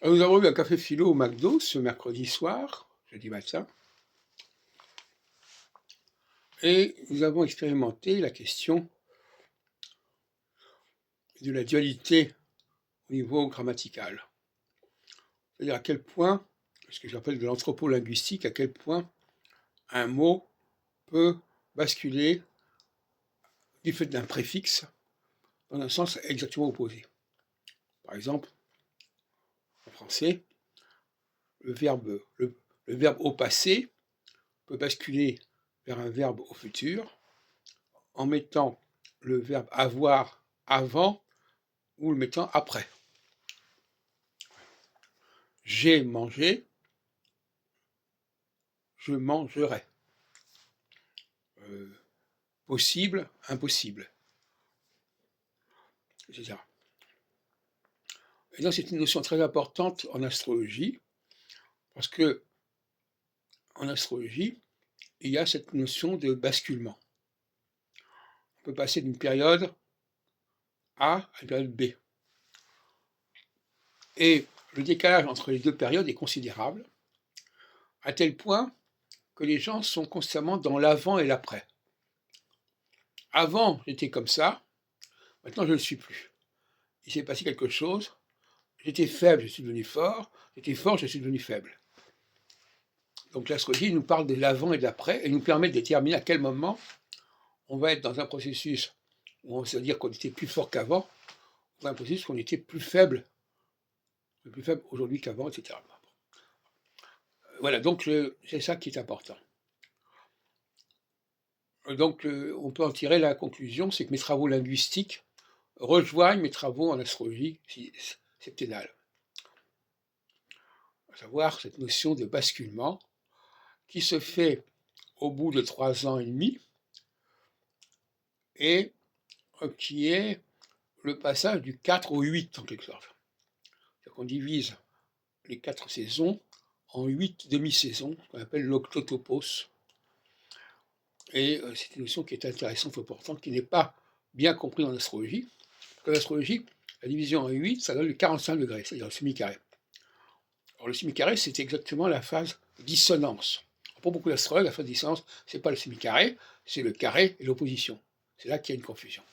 Alors, nous avons eu un café philo au McDo ce mercredi soir, jeudi matin, et nous avons expérimenté la question de la dualité au niveau grammatical. C'est-à-dire à quel point, ce que j'appelle de l'anthropolinguistique, à quel point un mot peut basculer du fait d'un préfixe dans un sens exactement opposé. Par exemple, en français, le verbe au passé peut basculer vers un verbe au futur en mettant le verbe avoir avant ou le mettant après. J'ai mangé, je mangerai. Possible, impossible, etc. Et donc c'est une notion très importante en astrologie, parce que en astrologie, il y a cette notion de basculement. On peut passer d'une période A à une période B. Et le décalage entre les deux périodes est considérable, à tel point que les gens sont constamment dans l'avant et l'après. Avant, j'étais comme ça, maintenant je ne le suis plus. Il s'est passé quelque chose, j'étais faible, je suis devenu fort, j'étais fort, je suis devenu faible. Donc l'astrologie nous parle de l'avant et de l'après et nous permet de déterminer à quel moment on va être dans un processus où on va se dire qu'on était plus fort qu'avant, ou un processus où on était plus faible aujourd'hui qu'avant, etc. Voilà, donc c'est ça qui est important. Donc on peut en tirer la conclusion, c'est que mes travaux linguistiques rejoignent mes travaux en astrologie septennale. À savoir cette notion de basculement qui se fait au bout de 3 ans et demi et qui est le passage du 4 au 8 en quelque sorte. C'est-à-dire qu'on divise les 4 saisons en 8 demi-saisons, qu'on appelle l'octotopos. Et c'est une notion qui est intéressante, importante, qui n'est pas bien comprise en astrologie. Parce qu'en astrologie, la division en 8, ça donne le 45 degrés, c'est-à-dire le semi-carré. Alors le semi-carré, c'est exactement la phase dissonance. Pour beaucoup d'astrologues, la phase dissonance, c'est pas le semi-carré, c'est le carré et l'opposition. C'est là qu'il y a une confusion.